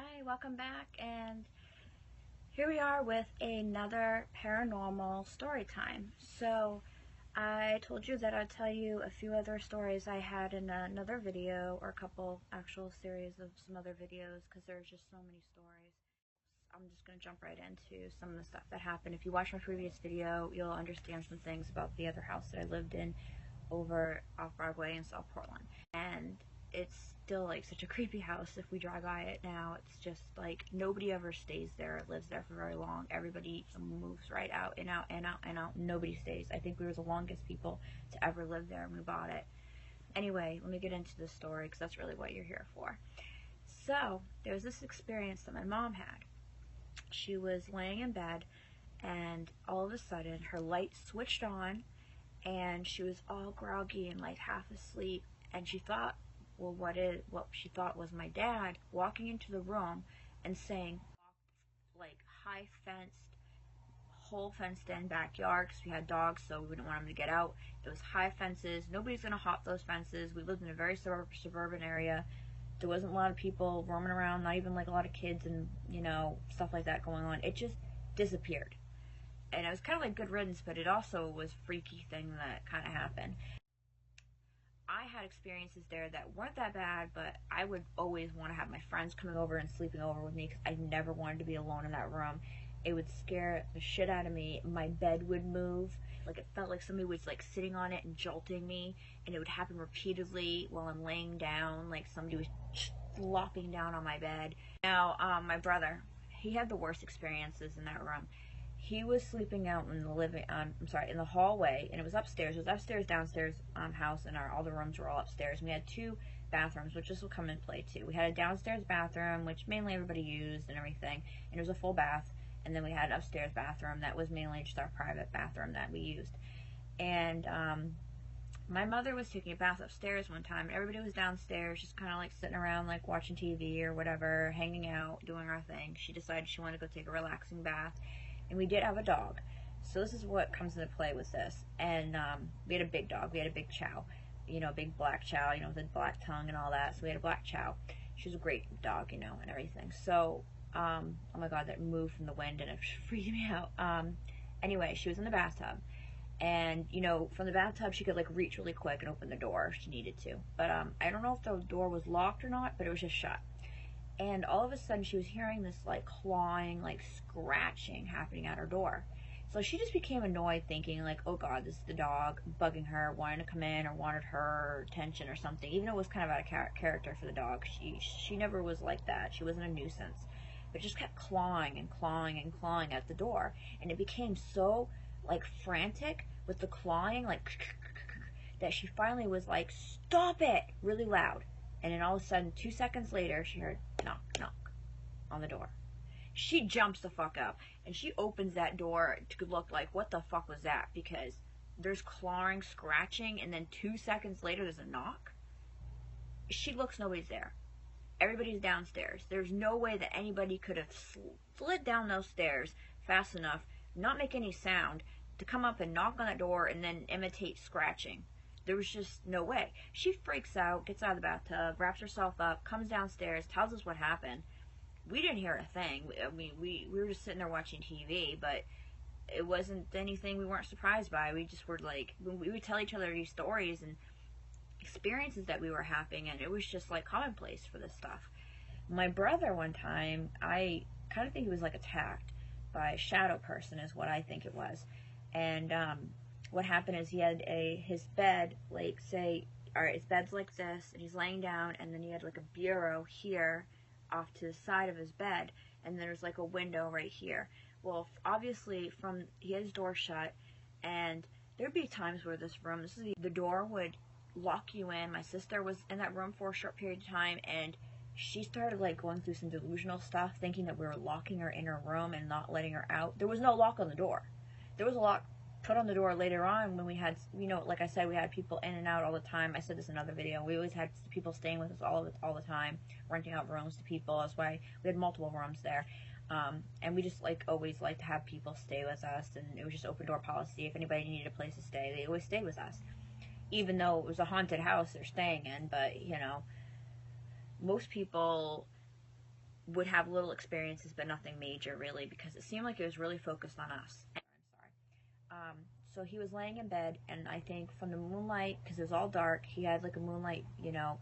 Hi, welcome back, and here we are with another paranormal story time. So, I told you that I'd tell you a few other stories I had in another video, or a couple actual series of some other videos, because there's just so many stories. I'm just going to jump right into some of the stuff that happened. If you watch my previous video, you'll understand some things about the other house that I lived in over off Broadway in South Portland. And it's still like such a creepy house. If we drive by it now, it's just like nobody ever stays there, lives there for very long. Everybody moves right out and out and out and out. Nobody stays. I think we were the longest people to ever live there when we bought it. Anyway, let me get into the story because that's really what you're here for. So there was this experience that my mom had. She was laying in bed, and all of a sudden her light switched on, and she was all groggy and like half asleep, and she thought, well, what she thought was my dad walking into the room and saying, like, high fenced, whole fenced in backyard, because we had dogs, so we didn't want them to get out. It was high fences. Nobody's gonna hop those fences. We lived in a very suburban area. There wasn't a lot of people roaming around, not even like a lot of kids and stuff like that going on. It just disappeared, and it was kind of like good riddance, but it also was a freaky thing that kind of happened. I had experiences there that weren't that bad, but I would always want to have my friends coming over and sleeping over with me because I never wanted to be alone in that room. It would scare the shit out of me. My bed would move. Like, it felt like somebody was like sitting on it and jolting me, and it would happen repeatedly while I'm laying down, like somebody was flopping down on my bed. Now, my brother, he had the worst experiences in that room. He was sleeping out in the in the hallway, and it was upstairs. It was upstairs, downstairs house, and all the rooms were all upstairs. And we had two bathrooms, which this will come in play too. We had a downstairs bathroom, which mainly everybody used and everything, and it was a full bath. And then we had an upstairs bathroom that was mainly just our private bathroom that we used. And my mother was taking a bath upstairs one time, and everybody was downstairs, just kind of like sitting around, like watching TV or whatever, hanging out, doing our thing. She decided she wanted to go take a relaxing bath. And we did have a dog. So this is what comes into play with this. And we had a big dog. We had a big chow. A big black chow, with a black tongue and all that. So we had a black chow. She was a great dog, and everything. So, oh my God, that moved from the wind and it freaked me out. Anyway, she was in the bathtub. And, from the bathtub, she could, like, reach really quick and open the door if she needed to. But I don't know if the door was locked or not, but it was just shut. And all of a sudden she was hearing this like clawing, like scratching happening at her door. So she just became annoyed, thinking like, oh God, this is the dog bugging her, wanting to come in, or wanted her attention or something. Even though it was kind of out of character for the dog. She never was like that. She wasn't a nuisance. But just kept clawing and clawing and clawing at the door. And it became so like frantic with the clawing, like that she finally was like, stop it, really loud. And then all of a sudden, 2 seconds later, she heard knock, knock on the door. She jumps the fuck up, and she opens that door to look like, what the fuck was that? Because there's clawing, scratching, and then 2 seconds later, there's a knock. She looks, nobody's there. Everybody's downstairs. There's no way that anybody could have slid down those stairs fast enough, not make any sound, to come up and knock on that door and then imitate scratching. There was just no way. She freaks out, gets out of the bathtub, wraps herself up, comes downstairs, tells us what happened. We didn't hear a thing. I mean, we were just sitting there watching TV, but it wasn't anything we weren't surprised by. We just were like, we would tell each other these stories and experiences that we were having, and it was just like commonplace for this stuff. My brother, one time, I kind of think he was like attacked by a shadow person, is what I think it was. And what happened is he had his bed, like, say, alright, his bed's like this, and he's laying down, and then he had like a bureau here off to the side of his bed, and there's like a window right here. Well, obviously, he had his door shut, and there'd be times where the door would lock you in. My sister was in that room for a short period of time, and she started like going through some delusional stuff, thinking that we were locking her in her room and not letting her out. There was no lock on the door. There was a lock put on the door later on when we had, like I said, we had people in and out all the time. I said this in another video. We always had people staying with us all the time, renting out rooms to people. That's why we had multiple rooms there. And we just always liked to have people stay with us, and it was just open door policy. If anybody needed a place to stay, they always stayed with us. Even though it was a haunted house they're staying in, but most people would have little experiences, but nothing major really, because it seemed like it was really focused on us. I'm sorry. So he was laying in bed, and I think from the moonlight, because it was all dark, he had like a moonlight,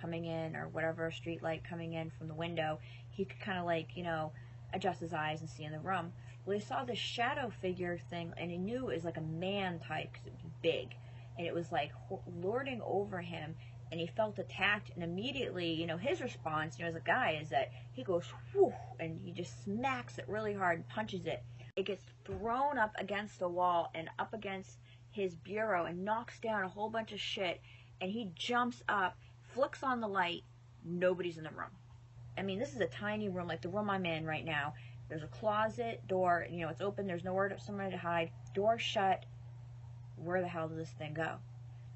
coming in, or whatever, street light coming in from the window. He could kind of like, adjust his eyes and see in the room. Well, he saw this shadow figure thing, and he knew it was like a man type, because it was big, and it was like lording over him, and he felt attacked, and immediately, his response, as a guy, is that he goes, whoo, and he just smacks it really hard and punches it. It gets thrown up against the wall and up against his bureau and knocks down a whole bunch of shit, and he jumps up, flicks on the light, nobody's in the room. I mean, this is a tiny room, like the room I'm in right now. There's a closet door, it's open, there's nowhere somewhere to hide, door shut. Where the hell did this thing go?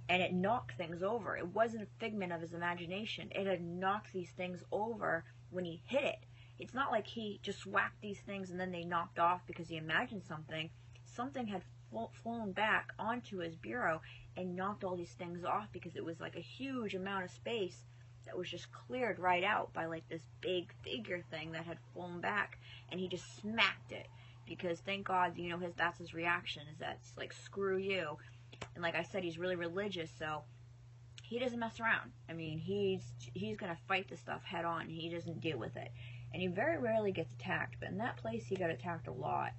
And it knocked things over. It wasn't a figment of his imagination. It had knocked these things over when he hit it. It's not like he just whacked these things and then they knocked off because he imagined something. Something had flown back onto his bureau and knocked all these things off, because it was like a huge amount of space that was just cleared right out by like this big figure thing that had flown back, and he just smacked it. Because thank God, that's his reaction, is that's like, screw you. And like I said, he's really religious, so he doesn't mess around. I mean, he's gonna fight this stuff head on. He doesn't deal with it, and he very rarely gets attacked. But in that place, he got attacked a lot.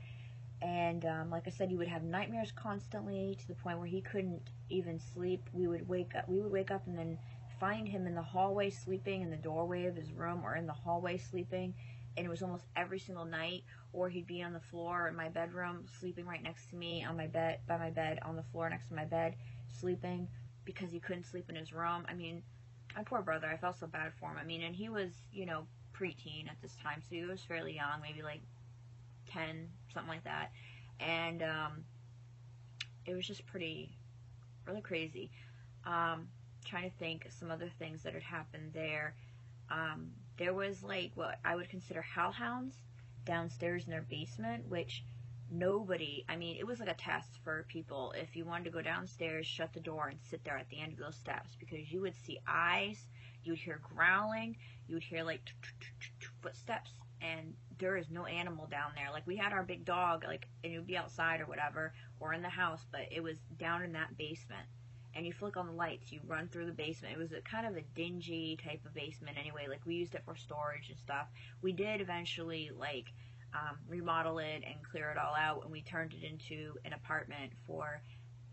And like I said, he would have nightmares constantly, to the point where he couldn't even sleep. We would wake up and then find him in the hallway sleeping, in the doorway of his room, or in the hallway sleeping. And it was almost every single night. Or he'd be on the floor in my bedroom, sleeping right next to me on my bed, by my bed, on the floor next to my bed, sleeping, because he couldn't sleep in his room. I mean, my poor brother, I felt so bad for him. I mean, and he was, preteen at this time, so he was fairly young, maybe like 10, something like that. And it was just really crazy. Trying to think some other things that had happened there. There was like what I would consider hellhounds downstairs in their basement, which nobody, I mean, it was like a test for people. If you wanted to go downstairs, shut the door and sit there at the end of those steps, because you would see eyes, you would hear growling, you would hear like footsteps, and there is no animal down there. Like, we had our big dog, like, and it would be outside or whatever, or in the house, but it was down in that basement. And you flick on the lights, you run through the basement. It was a kind of a dingy type of basement anyway. Like, we used it for storage and stuff. We did eventually, like, remodel it and clear it all out, and we turned it into an apartment for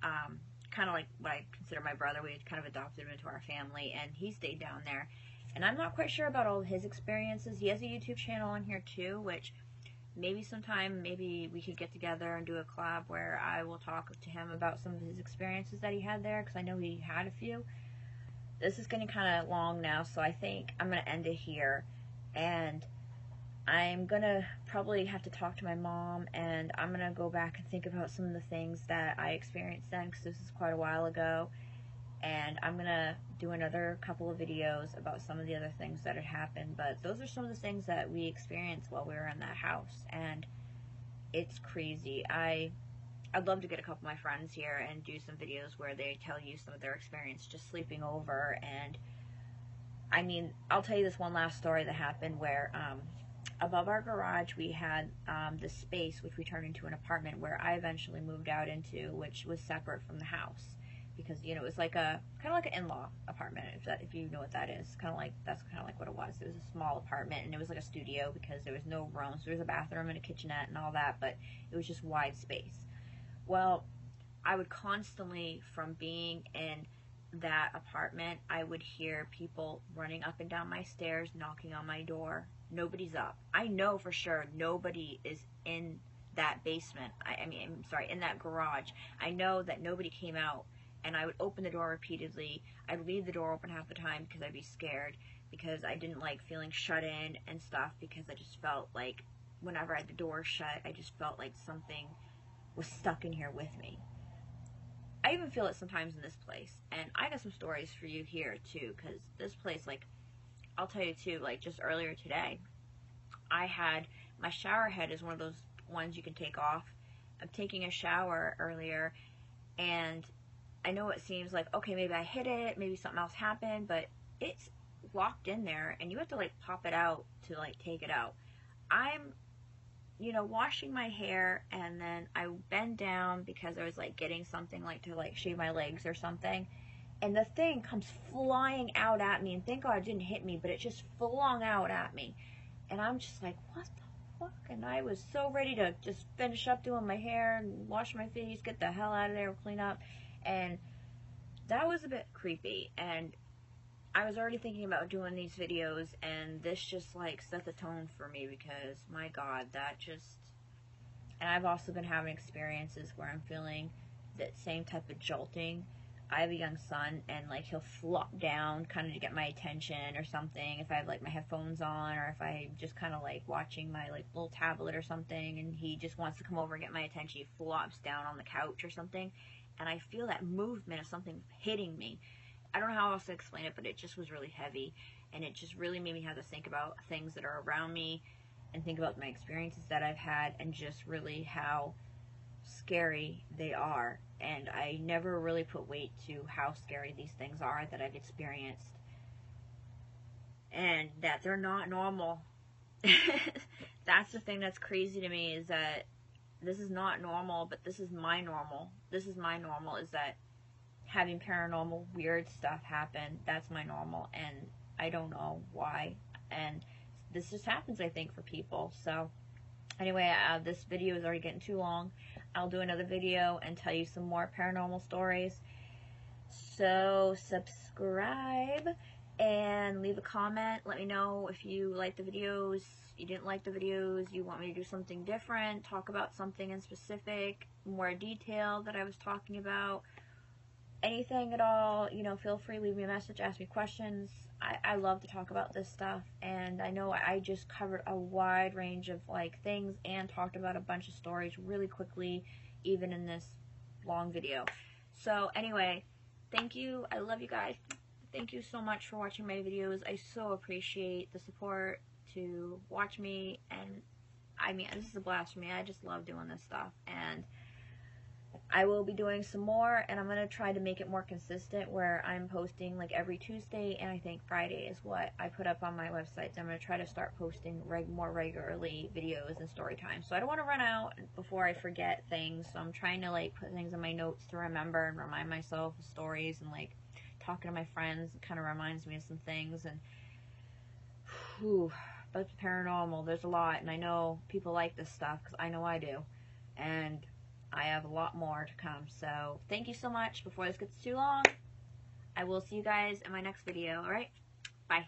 kind of like what I consider my brother. We had kind of adopted him into our family, and he stayed down there. And I'm not quite sure about all of his experiences. He has a YouTube channel on here too, which maybe sometime, maybe we could get together and do a collab where I will talk to him about some of his experiences that he had there, because I know he had a few. This is getting kind of long now, so I think I'm going to end it here. And I'm going to probably have to talk to my mom, and I'm going to go back and think about some of the things that I experienced then, because this is quite a while ago. And I'm going to do another couple of videos about some of the other things that had happened. But those are some of the things that we experienced while we were in that house. And it's crazy. I'd love to get a couple of my friends here and do some videos where they tell you some of their experience just sleeping over. And I mean, I'll tell you this one last story that happened where above our garage we had this space which we turned into an apartment, where I eventually moved out into, which was separate from the house. Because, it was like kind of like an in-law apartment, if you know what that is. That's kind of like what it was. It was a small apartment, and it was like a studio, because there was no rooms. There was a bathroom and a kitchenette and all that, but it was just wide space. Well, I would constantly, from being in that apartment, I would hear people running up and down my stairs, knocking on my door. Nobody's up. I know for sure nobody is in that basement. In that garage. I know that nobody came out. And I would open the door repeatedly. I'd leave the door open half the time because I'd be scared, because I didn't like feeling shut in and stuff, because I just felt like whenever I had the door shut, I just felt like something was stuck in here with me. I even feel it sometimes in this place. And I got some stories for you here too, because this place, like, I'll tell you too, like just earlier today, I had, my shower head is one of those ones you can take off. I'm taking a shower earlier, and I know it seems like, okay, maybe I hit it, maybe something else happened, but it's locked in there, and you have to like pop it out to like take it out. I'm, washing my hair, and then I bend down because I was like getting something like to like shave my legs or something, and the thing comes flying out at me, and thank God it didn't hit me, but it just flung out at me, and I'm just like, what the fuck? And I was so ready to just finish up doing my hair and wash my face, get the hell out of there, clean up, and that was a bit creepy. And I was already thinking about doing these videos, and this just like set the tone for me, because my God, that just. And I've also been having experiences where I'm feeling that same type of jolting. I have a young son, and like he'll flop down kind of to get my attention or something if I have like my headphones on, or if I just kind of like watching my like little tablet or something, and he just wants to come over and get my attention. He flops down on the couch or something, and I feel that movement of something hitting me. I don't know how else to explain it, but it just was really heavy, and it just really made me have to think about things that are around me, and think about my experiences that I've had, and just really how scary they are. And I never really put weight to how scary these things are that I've experienced, and that they're not normal. That's the thing that's crazy to me, is that this is not normal, but this is my normal. This is my normal, is that having paranormal weird stuff happen. That's my normal, and I don't know why, and this just happens, I think, for people. So anyway, this video is already getting too long. I'll do another video and tell you some more paranormal stories. So subscribe and leave a comment. Let me know if you like the videos, you didn't like the videos, you want me to do something different, talk about something in specific, more detail that I was talking about. Anything at all, feel free, leave me a message, ask me questions. I love to talk about this stuff, and I know I just covered a wide range of like things and talked about a bunch of stories really quickly, even in this long video. So anyway, thank you. I love you guys. Thank you so much for watching my videos. I so appreciate the support to watch me, and I mean, this is a blast for me. I just love doing this stuff, and I will be doing some more, and I'm going to try to make it more consistent, where I'm posting like every Tuesday, and I think Friday is what I put up on my website. So I'm going to try to start posting more regularly videos and story time. So I don't want to run out before I forget things, so I'm trying to like put things in my notes to remember and remind myself of stories, and like talking to my friends kind of reminds me of some things. And whew, but the paranormal, there's a lot, and I know people like this stuff, because I know I do, and I have a lot more to come. So thank you so much. Before this gets too long, I will see you guys in my next video. Alright? Bye.